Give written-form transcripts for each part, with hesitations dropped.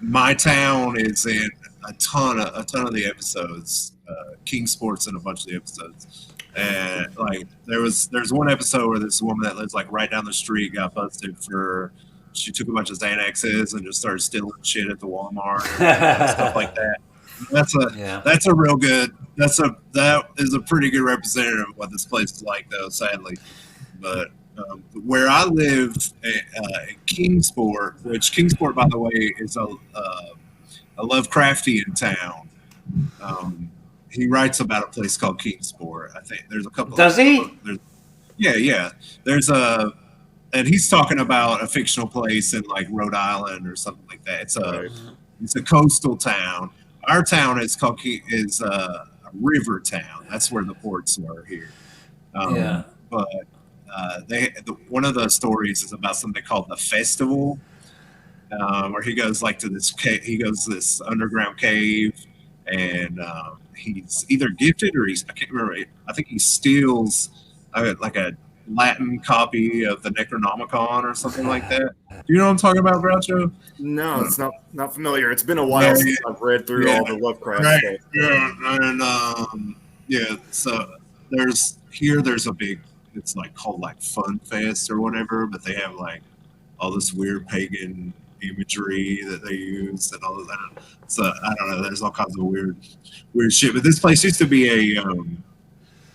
my town is in a ton of the episodes. King Sports in a bunch of the episodes, and like there's one episode where this woman that lives like right down the street got busted for she took a bunch of Xanaxes and just started stealing shit at the Walmart and stuff like that. That's a real good. That is a pretty good representative of what this place is like, though. Sadly, but where I live in Kingsport, which Kingsport, by the way, is a Lovecraftian town. He writes about a place called Kingsport. I think there's a couple. Does he? Yeah. There's and he's talking about a fictional place in like Rhode Island or something like that. It's a coastal town. Our town is called a river town. That's where the ports are here. But one of the stories is about something called the festival, where he goes like to this cave, he goes to this underground cave, and he's either gifted or I can't remember. I think he steals like a Latin copy of the Necronomicon or something like that. Do you know what I'm talking about, Groucho? No, it's not familiar. It's been a while since I've read through all the Lovecraft stuff. So there's a big, it's like called like Fun Fest or whatever, but they have like all this weird pagan imagery that they use and all of that. So I don't know. There's all kinds of weird shit. But this place used to be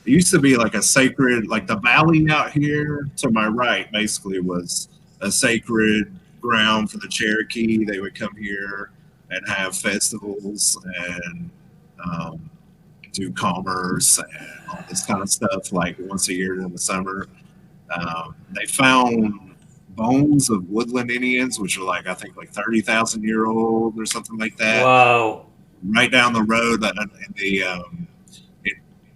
it used to be like a sacred, like the valley out here to my right, basically was a sacred ground for the Cherokee. They would come here and have festivals and do commerce and all this kind of stuff, like once a year in the summer. They found bones of woodland Indians, which are like, I think like 30,000 year old or something like that. Wow. Right down the road that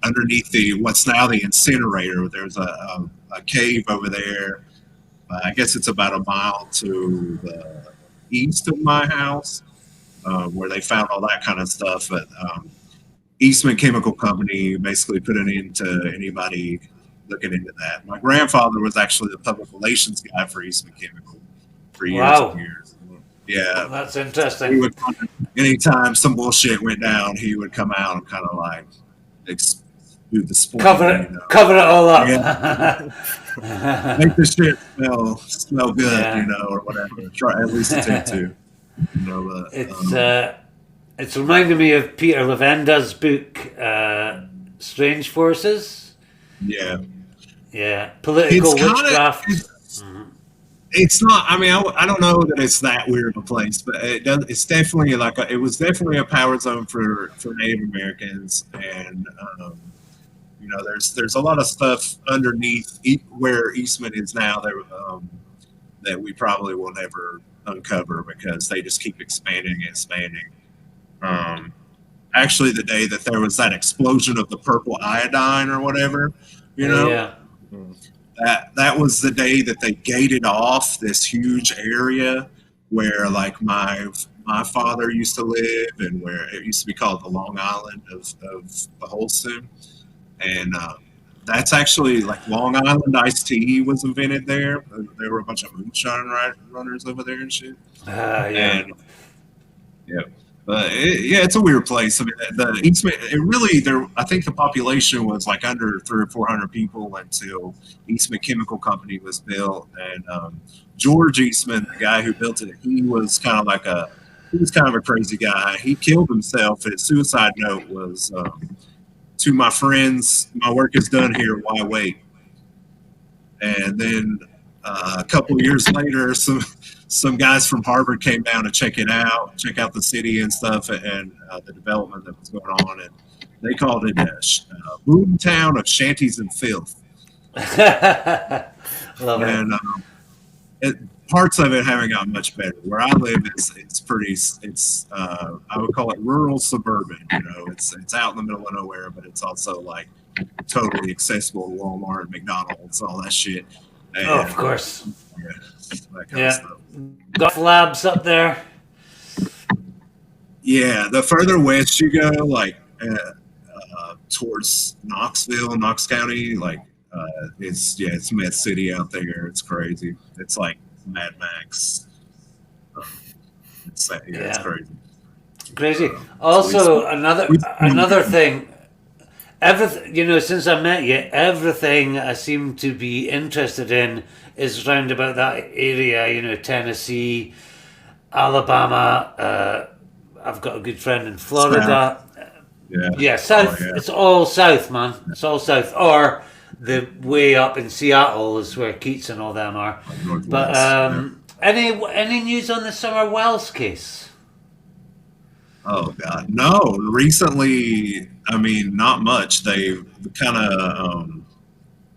underneath what's now the incinerator, there's a cave over there. I guess it's about a mile to the east of my house, where they found all that kind of stuff. But Eastman Chemical Company basically put an end to anybody looking into that. My grandfather was actually the public relations guy for Eastman Chemical for years and years. Yeah, well, that's interesting. Anytime some bullshit went down, he would come out and kind of like do the sport, cover it all up. Make the shit smell good, or whatever. Try at least attempt to. It's reminding me of Peter Levenda's book, Strange Forces. Yeah. Political witchcraft. It's not. I mean, I don't know that it's that weird of a place, but it's definitely it was definitely a power zone for Native Americans, and there's a lot of stuff underneath where Eastman is now that we probably will never uncover because they just keep expanding and expanding. Actually, the day that there was that explosion of the purple iodine or whatever, that was the day that they gated off this huge area where like my father used to live and where it used to be called the Long Island of the Holston. And that's actually like Long Island iced tea was invented there. There were a bunch of moonshine runners over there and shit. And, but it's a weird place. I mean, the Eastman, I think the population was like under 300 or 400 people until Eastman Chemical Company was built. And George Eastman, the guy who built it, he was kind of a crazy guy. He killed himself. His suicide note was, to my friends, my work is done here. Why wait? And then a couple of years later, some guys from Harvard came down to check out the city and stuff, and the development that was going on, and they called it a boom town of shanties and filth. Love it. Parts of it haven't gotten much better. Where I live, it's pretty. I would call it rural suburban. It's out in the middle of nowhere, but it's also like totally accessible to Walmart, McDonald's, all that shit. And, of course. That kind of stuff. Got labs up there. Yeah, the further west you go, like towards Knoxville, Knox County, like it's Meth City out there. It's crazy. It's like Mad Max. It's crazy. Crazy. Also, another thing. Everything, since I met you, everything I seem to be interested in is round about that area. Tennessee, Alabama. I've got a good friend in Florida. Yeah, south. It's all south, man. It's all south. Or the way up in Seattle is where Keats and all them are. But any news on the Summer Wells case? Oh God, no. Recently, I mean, not much. They kind of,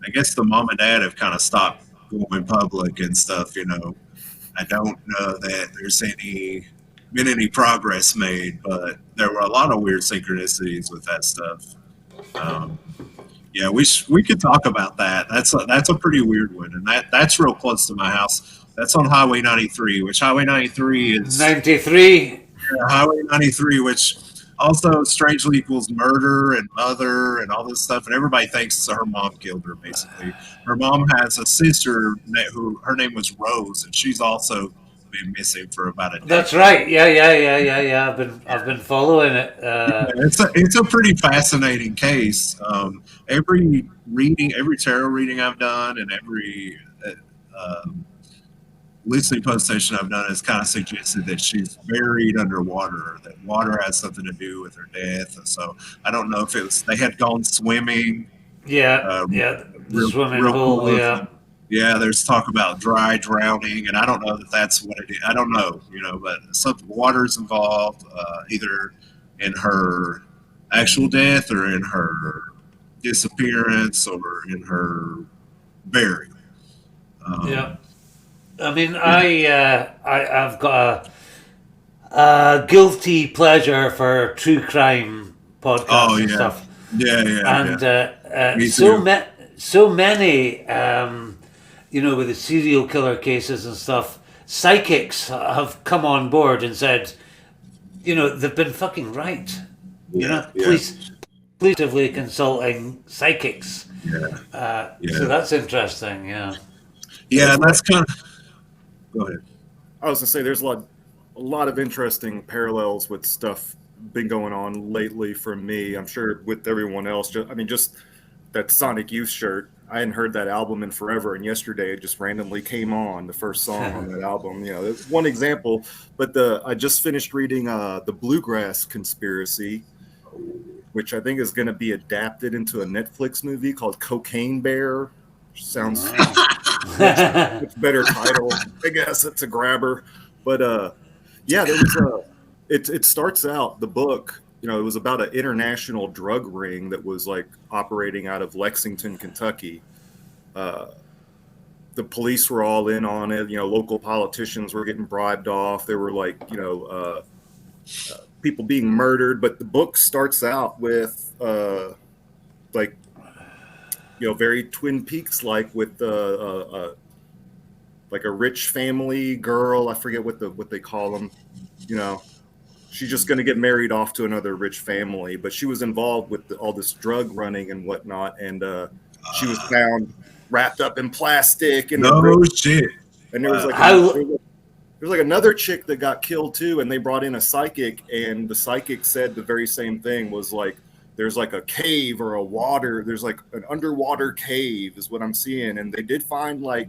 I guess the mom and dad have kind of stopped going public and stuff. I don't know that there's been any progress made, but there were a lot of weird synchronicities with that stuff. Yeah, we could talk about that. That's a pretty weird one, and that's real close to my house. That's on Highway 93, which Highway 93 is 93. Highway 93, which also strangely equals murder and mother and all this stuff, and everybody thinks her mom killed her. Basically, her mom has a sister who her name was Rose, and she's also been missing for about a decade. That's right. Yeah. I've been following it. It's a pretty fascinating case. Every tarot reading I've done, and every listening post station I've done has kind of suggested that she's buried underwater, that water has something to do with her death. And so I don't know if they had gone swimming. The swimming hole, Yeah, there's talk about dry drowning, and I don't know that that's what it is. I don't know, but water's involved, either in her actual death or in her disappearance or in her burial. I mean, I've got a guilty pleasure for true crime podcasts and stuff. And so many, with the serial killer cases and stuff, psychics have come on board and said, they've been fucking right. Police actively consulting psychics. So that's interesting. Yeah, that's kind of. Go ahead. I was gonna say there's a lot of interesting parallels with stuff been going on lately for me. I'm sure with everyone else. Just that Sonic Youth shirt. I hadn't heard that album in forever, and yesterday it just randomly came on, the first song on that album. That's one example. But I just finished reading the Bluegrass Conspiracy, which I think is going to be adapted into a Netflix movie called Cocaine Bear. Which sounds much better title. I guess it's a grabber. But there was it starts out, the book, it was about an international drug ring that was like operating out of Lexington, Kentucky. The police were all in on it. Local politicians were getting bribed off. There were people being murdered. But the book starts out with very Twin Peaks with like a rich family girl. I forget what they call them. She's just going to get married off to another rich family, but she was involved with all this drug running and whatnot, and she was found wrapped up in plastic. And shit. And there was another chick that got killed too, and they brought in a psychic, and the psychic said the very same thing. Was like, there's like a cave or a water. There's like an underwater cave is what I'm seeing, and they did find they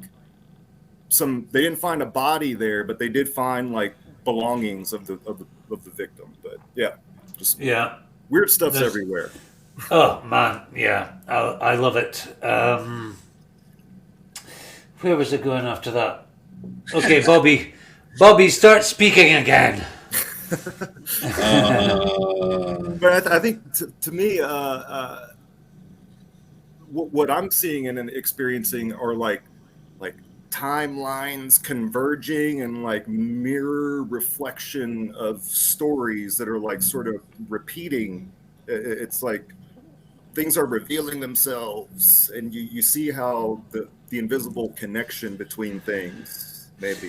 didn't find a body there, but they did find belongings of the victim. But weird stuff's everywhere. Oh man, I love it. Where was it going after that? Okay, Bobby, start speaking again. But I think to me, what I'm seeing and experiencing are like timelines converging and mirror reflection of stories that are sort of repeating. It's like things are revealing themselves, and you see how the invisible connection between things maybe.